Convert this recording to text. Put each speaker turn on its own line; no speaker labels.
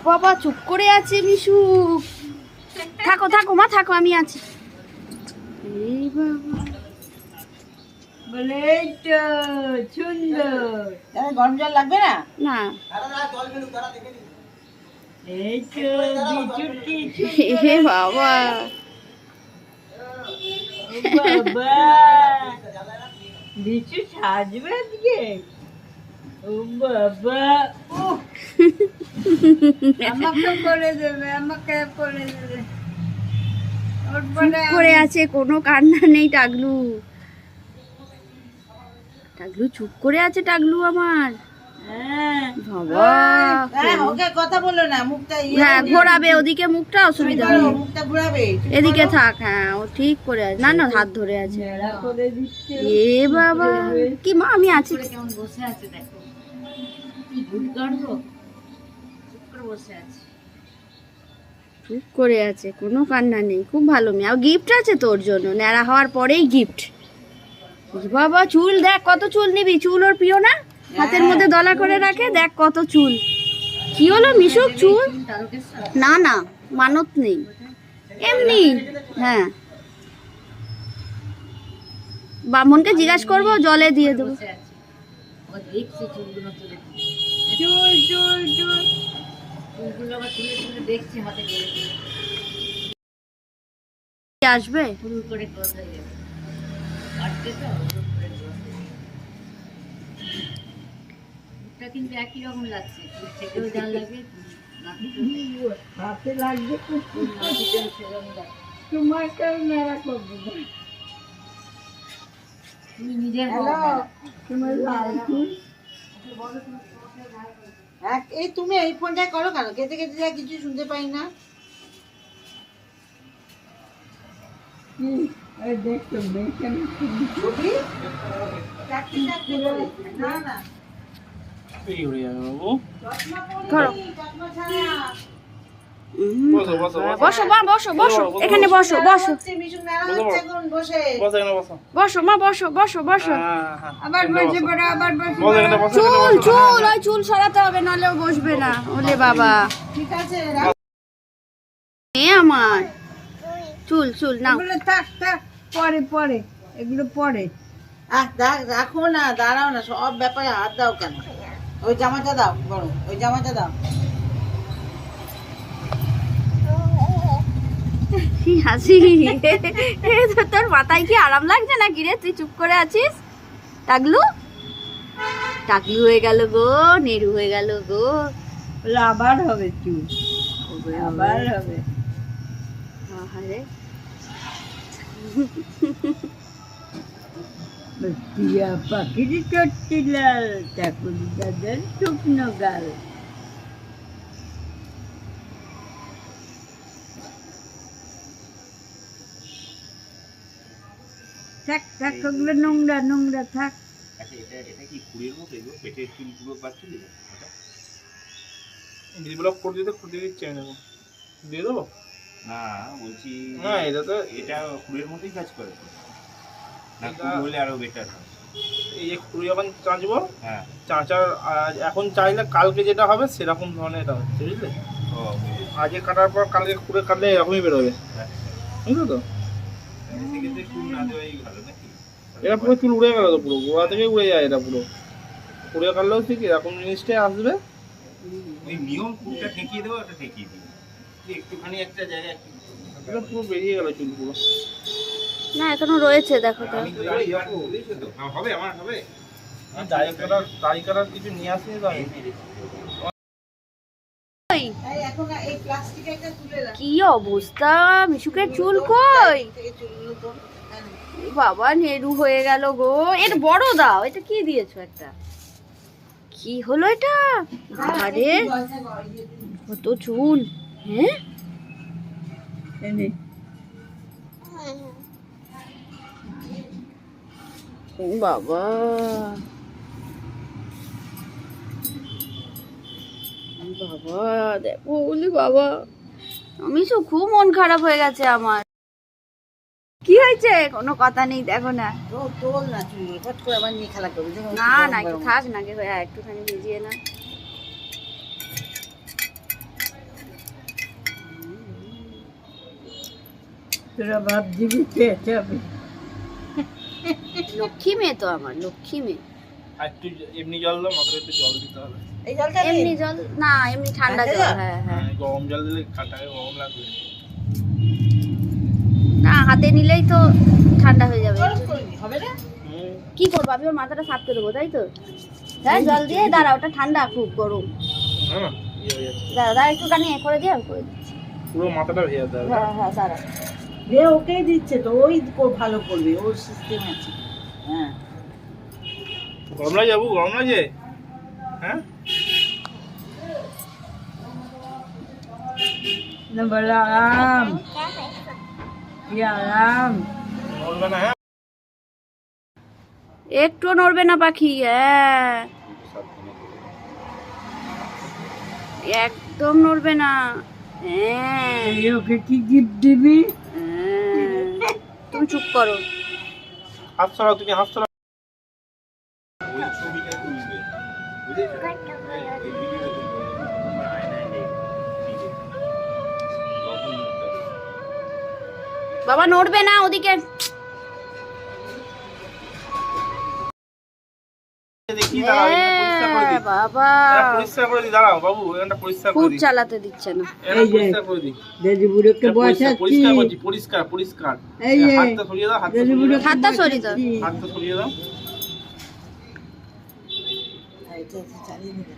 বাবা চুপ করে আছে মিশু। থাকো থাকো মা, থাকো, আমি আছি। এই বাবা
বলে তো সুন্দর। গরম জল লাগবে না?
না,
এই তো বিচুটি
হে বাবা,
বাবা বিচু সাজবে আজকে। ও বাবা, আমাকে করে দেবে, আমাকে করে দেবে।
চুপ করে আছে, কোনো কান্না নেই। টাগলু, টাগলু চুপ করে আছে। টাগলু আমার বাবা,
ওকে কথা বলো না, মুখটা
হ্যাঁ ঘোরাবে ওদিকে, মুখটা অসুবিধা নেই,
মুখটা ঘোরাবে।
এদিকে থাক। হ্যাঁ ও ঠিক করে আছে। না না, হাত ধরে আছে। এ বাবা, কি মা, আমি আছি।
কেমন বসে আছে দেখো, কি ভুল করবো, চুপ করে বসে আছে।
চুপ করে আছে, কোনো কান্না নেই। খুব ভালো মেয়ে। আর গিফট আছে তোর জন্য, ন্যাড়া হওয়ার পরেই গিফট। বাবা চুল দেখ, কত চুল নিবি? চুল ওর প্রিয় না? হাতের মধ্যে দলা করে রাখে, দেখ কত চুল। কি হলো মিশুক, চুল? না না, মানত নেই, এমনি। হ্যাঁ, ব্রাহ্মণকে জিজ্ঞাসা করবো, জলে দিয়ে দেবো।
চুল চুল চুল চুলগুলো আবার তুলে তুলে দেখছি হাতে করে,
আসবে
ফুল করে ক্লোজ হয়ে যাবে। কাটতে তো ফুল করে ক্লোজ হয়ে যাবে। এটা কিন্তু একই রকম লাগছে, ফুল থেকেও যা লাগে হাতে লাগবে, তোমার কেউ নাড়া করবে না। তুমি নিজের তোমার লাল ফুল। এই তুমি এই ফোনটা করো কেন? কেটে কেটে যা, কিছু শুনতে পাই না।
বসো মা, বসো বসো, এখানে বসো, বসো বসো মা, বসো বসো বসো।
আবার বসে পড়ো, আবার বসে
চুল চুল, ওই চুল সরাতে হবে, নাহলে ও বসবে না। ওলে বাবা,
ঠিক আছে।
এ আমার চুল চুল নাও।
থাক থাক, পরে পরে এগুলো পরে। রাখো না, দাঁড়াও না, সব ব্যাপারে হাত দাও কেন? ওই জামাটা দাও, বড় ওই জামাটা দাও।
কি হাসি! তোর মাথায় কি আরাম লাগছে না কি রে? তুই চুপ করে আছিস। টাগলু, টাগলু হয়ে গেল গো, নেরু হয়ে গেল গো।
আবার হবে চুল, আবার হবে।
আরে
টিয়া পাখির চট্টি লাল, চাকুর দাদার শুকনো গাল। থাক থাক, ওগুলো নোংরা নোংরা, থাক।
এটা কি ফুলের মতো, এগুলো পেটের চুলগুলো বাচ্চা দিবে ডিভেলপ করে দিতে, খুঁড়ে দিচ্ছে আমি দেখো, দিয়ে দেবো না বলছি। না এটা তো, এটা ফুলের মতোই কাজ করে না, ফুল হলে আরো বেটার হয়। এই যে খুঁড়ি যখন চাঁচবো, হ্যাঁ চাঁচার এখন চাইলে কালকে যেটা হবে সেরকম ধরনের এটা হচ্ছে, বুঝলে? আজকে কাটার পর কালকে খুঁড়ে কাটলে এরকমই বেরোবে, বুঝলো তো? এটা পুরো চুল উড়ে গেল তো, পুরো গোড়া থেকে উড়ে যায় এটা পুরো। খুঁড়ে কাটলেও ঠিক এরকম জিনিসটাই আসবে। ওই নিয়ম চুলটা ঠেকিয়ে দেবো, একটা ঠেকিয়ে দিই একটুখানি একটা জায়গায়, এটা পুরো বেরিয়ে গেল চুল পুরো।
না এখনো রয়েছে, দেখো তো।
হবে আমার হবে, দাড়ি কাটার কিছু নিয়ে আসিনি তো আমি।
কি অবস্থা মিশুকের চুল, কই বাবা, নেরু হয়ে গেল গো। এর বড় দাও, এটা কি দিয়েছো একটা? কি হলো এটা? আরে কত চুল! হ্যাঁ বাবা, বাবা দেখো, বলি বাবা, আমি তো খুব মন খারাপ হয়ে গেছে আমার। কি হয়েছে? হয়েছে, কোনো কথা নেই, দেখো না।
তোল না চুল, ফট করে আবার নিয়ে খেলা করবি।
না না, একটু থাক না, একটুখানি ভিজিয়ে না।
তোরা ভাব দিবি খেয়ে যাবে।
লক্ষ্মী মেয়ে তো আমার, লক্ষ্মী মেয়ে।
আর একটু এমনি জল দাও, মাথায় একটু জল দিতে হবে।
এই জলটা
এমনি জল না, এমনি ঠান্ডা জল। হ্যাঁ হ্যাঁ,
গরম জল দিলে খাটাকে গরম লাগবে।
না হাতে নিলেই তো ঠান্ডা হয়ে যাবে।
হবে না?
কি করবো আমি, ওর মাথাটা সাফ করে দেবো, তাই তো? হ্যাঁ জল দিয়ে দাঁড়া, ওটা ঠান্ডা খুব গরম।
হ্যাঁ
দাঁড়া দাঁড়া, একটুখানি এ করে দিয়ে আমি করে দিচ্ছি।
পুরো মাথাটা ভেজে দেবে।
হ্যাঁ হ্যাঁ দাঁড়া।
রে ওকেই দিচ্ছে তো, ওই ভালো করবে, ওর সিস্টেম আছে। হ্যাঁ
গরম লাগে বাবু, গরম লাগে? হ্যাঁ
না বলা আরাম, কি আরাম।
নড়বে না? হ্যাঁ
একটু নড়বে না পাখি। হ্যাঁ একদম নড়বে না। হ্যাঁ
ওকে কি গিফট দিবি?
হ্যাঁ, তুমি চুপ করো।
হাত ছড়াও, তুমি হাত ছড়াও। ওই ছবিটা তুলবে, বুঝেছো? এই ভিডিওটা তুলবে, তোমার আয়নায় নেই। তখন উঠতে হবে।
বাবা নড়বে না ওদিকে।
দেখি দাঁড়াও, এটা পরিষ্কার করে দিই।
বাবা
এটা পরিষ্কার করে দিই, দাঁড়াও বাবু, এটা পরিষ্কার করে
ফুট
দিই।
চালাতে দিচ্ছে না।
এটা পরিষ্কার করে দিই।
দাদি বুড়োকে
এটা পরিষ্কার
বসাচ্ছি।
করছি, পরিষ্কার পরিষ্কার।
এই যে,
হাতটা সরিয়ে দাও, হাতটা
দাদি
সরিয়ে
বুড়ো
দাও,
হাতটা সরিয়ে দাও।
হাতটা সরিয়ে দাও।
চালিয়ে নিতে